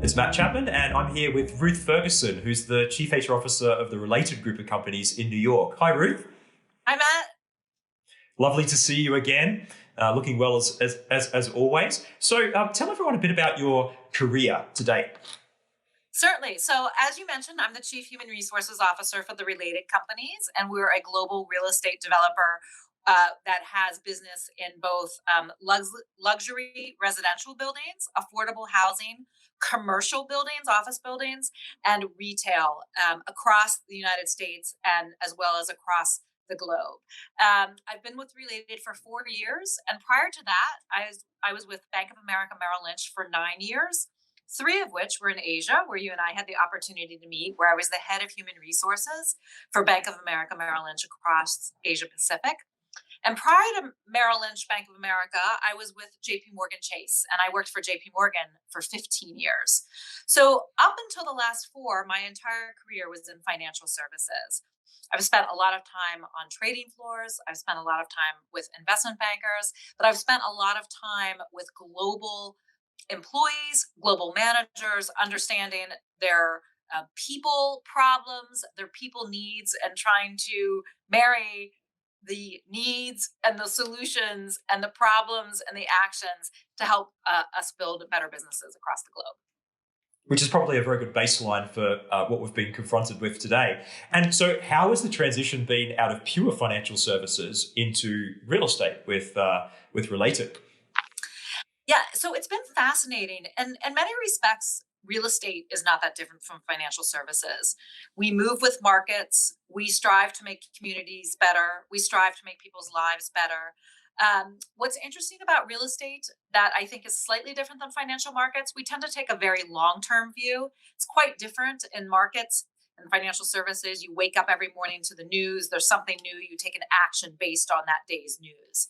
It's Matt Chapman, and I'm here with Ruth Ferguson, who's the Chief HR Officer of the Related Group of Companies in New York. Hi, Ruth. Hi, Matt. Lovely to see you again. Looking well as always. So, tell everyone a bit about your career to date. Certainly. So, as you mentioned, I'm the Chief Human Resources Officer for the Related Companies, and we're a global real estate developer that has business in both luxury residential buildings, affordable housing, commercial buildings, office buildings, and retail across the United States and as well as across the globe. I've been with Related for 4 years, and prior to that, I was with Bank of America Merrill Lynch for 9 years. Three of which were in Asia, where you and I had the opportunity to meet, where I was the head of human resources for Bank of America Merrill Lynch across Asia Pacific. And prior to Merrill Lynch, Bank of America, I was with JP Morgan Chase, and I worked for JP Morgan for 15 years. So up until the last four, my entire career was in financial services. I've spent a lot of time on trading floors. I've spent a lot of time with investment bankers, but I've spent a lot of time with global employees, global managers, understanding their people problems, their people needs, and trying to marry the needs and the solutions and the problems and the actions to help us build better businesses across the globe. Which is probably a very good baseline for what we've been confronted with today. And so, how has the transition been out of pure financial services into real estate with Related? Yeah, so it's been fascinating. And in many respects, real estate is not that different from financial services. We move with markets. We strive to make communities better. We strive to make people's lives better. What's interesting about real estate that I think is slightly different than financial markets, we tend to take a very long-term view. It's quite different in markets and financial services. You wake up every morning to the news. There's something new. You take an action based on that day's news.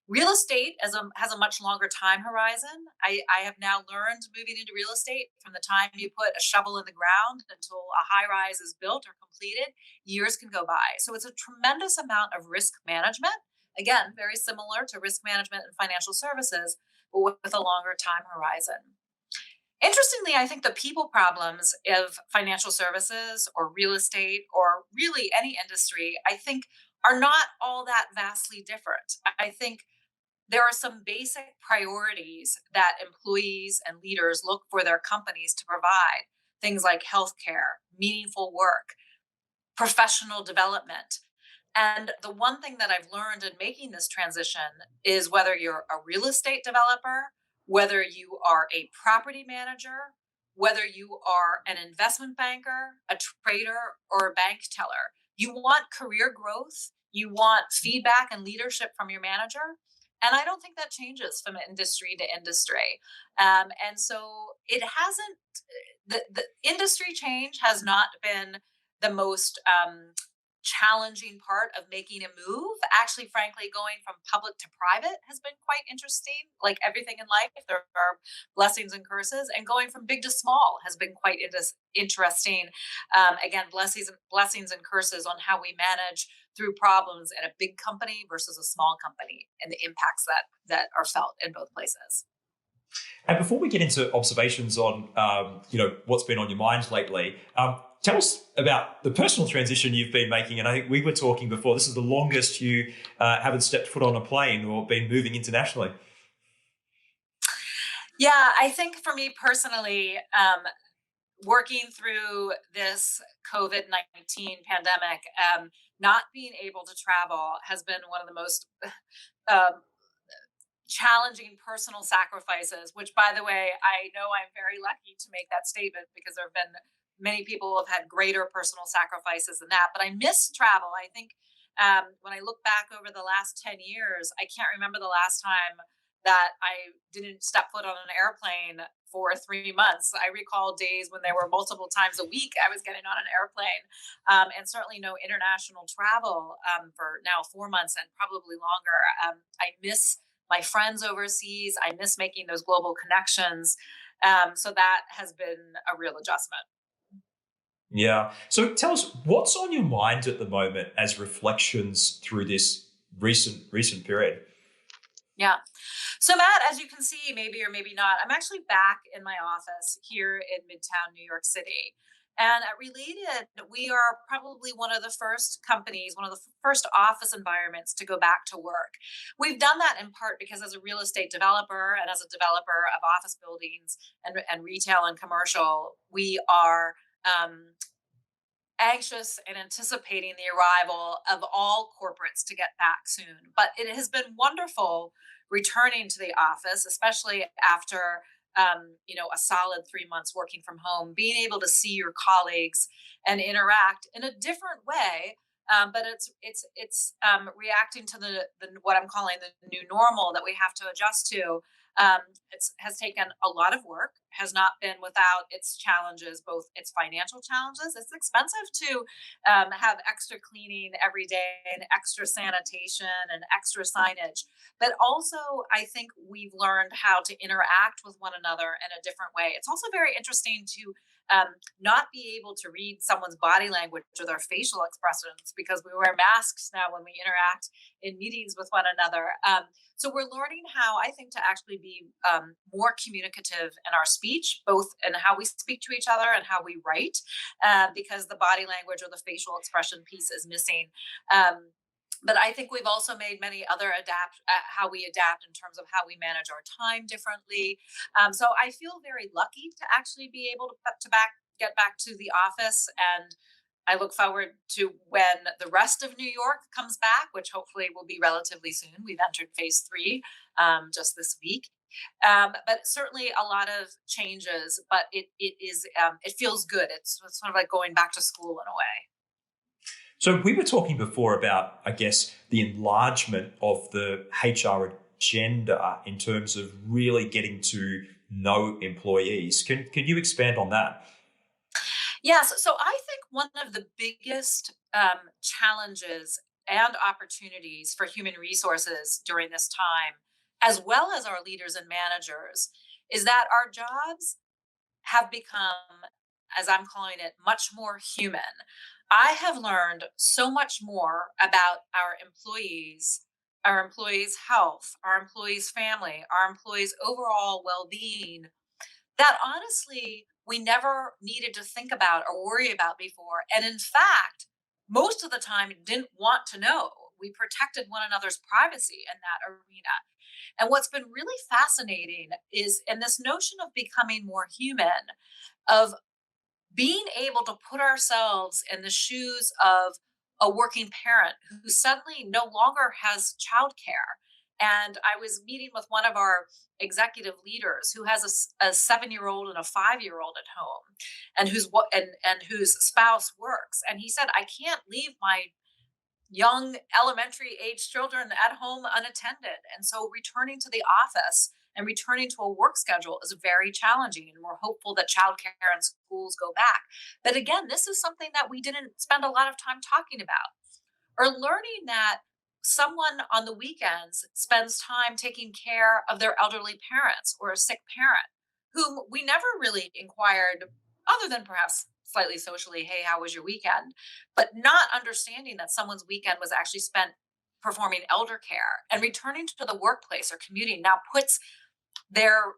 Real estate has a much longer time horizon. I have now learned moving into real estate from the time you put a shovel in the ground until a high rise is built or completed, years can go by. So it's a tremendous amount of risk management. Again, very similar to risk management in financial services, but with a longer time horizon. Interestingly, I think the people problems of financial services or real estate or really any industry, I think are not all that vastly different. I think there are some basic priorities that employees and leaders look for their companies to provide. Things like healthcare, meaningful work, professional development. And the one thing that I've learned in making this transition is whether you're a real estate developer, whether you are a property manager, whether you are an investment banker, a trader, or a bank teller, you want career growth, you want feedback and leadership from your manager. And I don't think that changes from industry to industry. And so it hasn't, the industry change has not been the most challenging part of making a move. Actually, frankly, going from public to private has been quite interesting. Like everything in life, there are blessings and curses, and going from big to small has been quite interesting. Again, blessings and curses on how we manage through problems at a big company versus a small company, and the impacts that are felt in both places. And before we get into observations on what's been on your mind lately, tell us about the personal transition you've been making. And I think we were talking before, this is the longest you haven't stepped foot on a plane or been moving internationally. Yeah, I think for me personally, working through this COVID-19 pandemic, not being able to travel has been one of the most challenging personal sacrifices, which, by the way, I know I'm very lucky to make that statement because there have been many people who have had greater personal sacrifices than that. But I miss travel. I think when I look back over the last 10 years, I can't remember the last time that I didn't step foot on an airplane for 3 months. I recall days when there were multiple times a week I was getting on an airplane, and certainly no international travel for now 4 months and probably longer. I miss my friends overseas. I miss making those global connections. So that has been a real adjustment. Yeah. So tell us, what's on your mind at the moment as reflections through this recent period? Yeah. So Matt, as you can see, maybe or maybe not, I'm actually back in my office here in Midtown New York City. And at Related, we are probably one of the first companies, one of the first office environments to go back to work. We've done that in part because as a real estate developer and as a developer of office buildings and retail and commercial, we are anxious and anticipating the arrival of all corporates to get back soon. But it has been wonderful returning to the office, especially after a solid 3 months working from home, being able to see your colleagues and interact in a different way. But it's reacting to the what I'm calling the new normal that we have to adjust to. It has taken a lot of work, has not been without its challenges, both its financial challenges. It's expensive to have extra cleaning every day and extra sanitation and extra signage. But also, I think we've learned how to interact with one another in a different way. It's also very interesting to not be able to read someone's body language or their facial expressions because we wear masks now when we interact in meetings with one another. So we're learning how I think to actually be more communicative in our speech, both in how we speak to each other and how we write, because the body language or the facial expression piece is missing. But I think we've also made many other how we adapt in terms of how we manage our time differently. So I feel very lucky to actually be able to get back to the office, and I look forward to when the rest of New York comes back, which hopefully will be relatively soon. We've entered phase three just this week. But certainly a lot of changes, but it feels good. It's sort of like going back to school in a way. So we were talking before about, I guess, the enlargement of the HR agenda in terms of really getting to know employees. Can you expand on that? Yes. So I think one of the biggest challenges and opportunities for human resources during this time, as well as our leaders and managers, is that our jobs have become, as I'm calling it, much more human. I have learned so much more about our employees' health, our employees' family, our employees' overall well being that honestly we never needed to think about or worry about before. And in fact, most of the time didn't want to know. We protected one another's privacy in that arena. And what's been really fascinating is in this notion of becoming more human, of being able to put ourselves in the shoes of a working parent who suddenly no longer has childcare. And I was meeting with one of our executive leaders who has a 7-year old and a 5-year old at home, and whose spouse works. And he said, "I can't leave my young elementary age children at home unattended." And so returning to the office and returning to a work schedule is very challenging. And we're hopeful that childcare and schools go back. But again, this is something that we didn't spend a lot of time talking about, or learning that someone on the weekends spends time taking care of their elderly parents or a sick parent whom we never really inquired, other than perhaps slightly socially, "Hey, how was your weekend?" But not understanding that someone's weekend was actually spent performing elder care, and returning to the workplace or commuting now puts their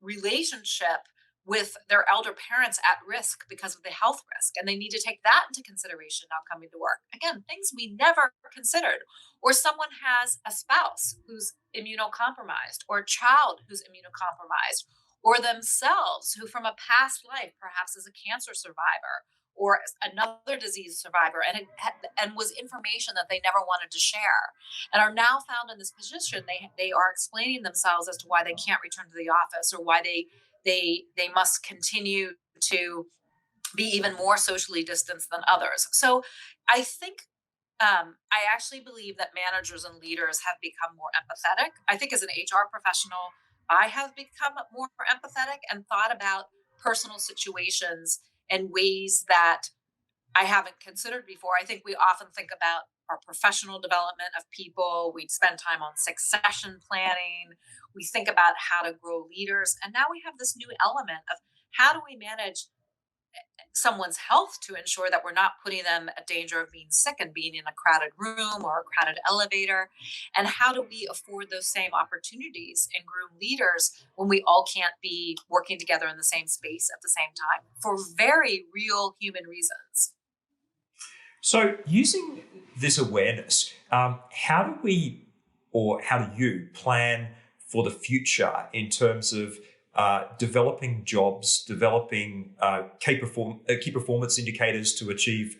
relationship with their elder parents at risk because of the health risk. And they need to take that into consideration now coming to work. Again, things we never considered. Or someone has a spouse who's immunocompromised, or a child who's immunocompromised, or themselves who from a past life perhaps is a cancer survivor or another disease survivor, and was information that they never wanted to share, and are now found in this position. They are explaining themselves as to why they can't return to the office, or why they must continue to be even more socially distanced than others. So I think I actually believe that managers and leaders have become more empathetic. I think as an HR professional, I have become more empathetic and thought about personal situations in ways that I haven't considered before. I think we often think about our professional development of people. We spend time on succession planning. We think about how to grow leaders. And now we have this new element of how do we manage someone's health to ensure that we're not putting them at danger of being sick and being in a crowded room or a crowded elevator? And how do we afford those same opportunities and groom leaders when we all can't be working together in the same space at the same time for very real human reasons? So, using this awareness, how do we, or how do you plan for the future in terms of developing jobs, developing key performance indicators to achieve,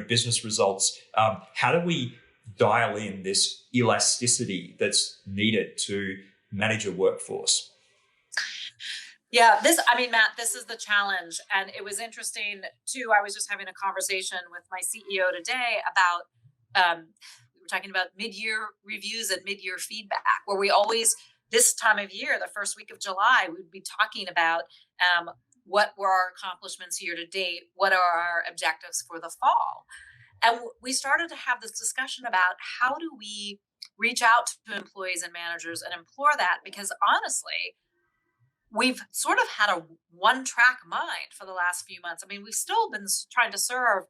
business results? How do we dial in this elasticity that's needed to manage a workforce? Yeah, Matt, this is the challenge. And it was interesting too. I was just having a conversation with my CEO today about, we were talking about mid-year reviews and mid-year feedback, where we always, this time of year, the first week of July, we'd be talking about what were our accomplishments year to date? What are our objectives for the fall? And we started to have this discussion about how do we reach out to employees and managers and implore that, because honestly, we've sort of had a one track mind for the last few months. I mean, we've still been trying to serve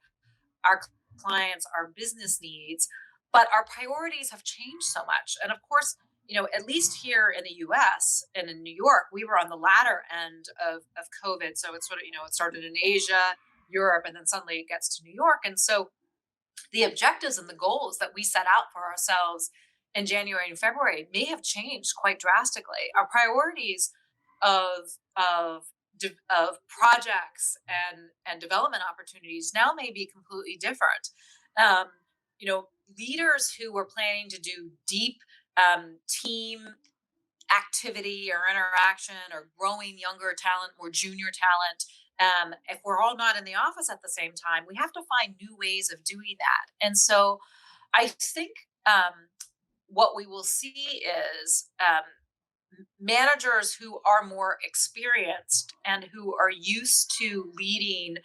our clients, our business needs, but our priorities have changed so much. And of course, at least here in the US and in New York, we were on the latter end of COVID. So it's sort of, it started in Asia, Europe, and then suddenly it gets to New York. And so the objectives and the goals that we set out for ourselves in January and February may have changed quite drastically. Our priorities of of projects and development opportunities now may be completely different. Um, Leaders who were planning to do deep team activity or interaction or growing younger talent, more junior talent. If we're all not in the office at the same time, we have to find new ways of doing that. And so I think what we will see is managers who are more experienced and who are used to leading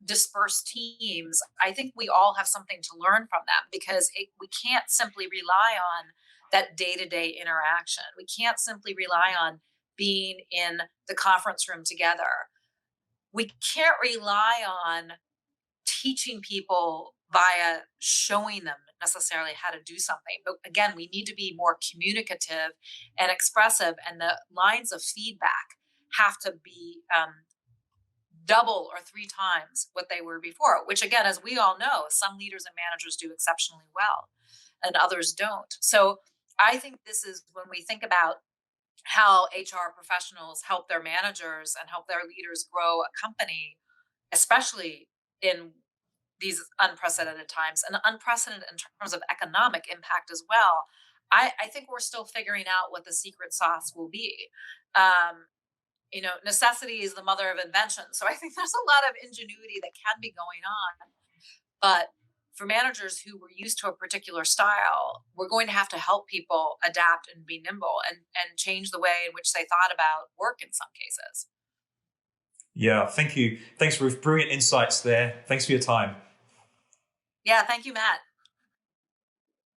dispersed teams. I think we all have something to learn from them, because we can't simply rely on that day-to-day interaction. We can't simply rely on being in the conference room together. We can't rely on teaching people via showing them necessarily how to do something. But again, we need to be more communicative and expressive, and the lines of feedback have to be double or three times what they were before, which again, as we all know, some leaders and managers do exceptionally well and others don't. So I think this is when we think about how HR professionals help their managers and help their leaders grow a company, especially in these unprecedented times, and unprecedented in terms of economic impact as well. I think we're still figuring out what the secret sauce will be. Um, Necessity is the mother of invention. So I think there's a lot of ingenuity that can be going on. But for managers who were used to a particular style, we're going to have to help people adapt and be nimble and change the way in which they thought about work in some cases. Yeah, thank you. Thanks, Ruth. Brilliant insights there. Thanks for your time. Yeah, thank you, Matt.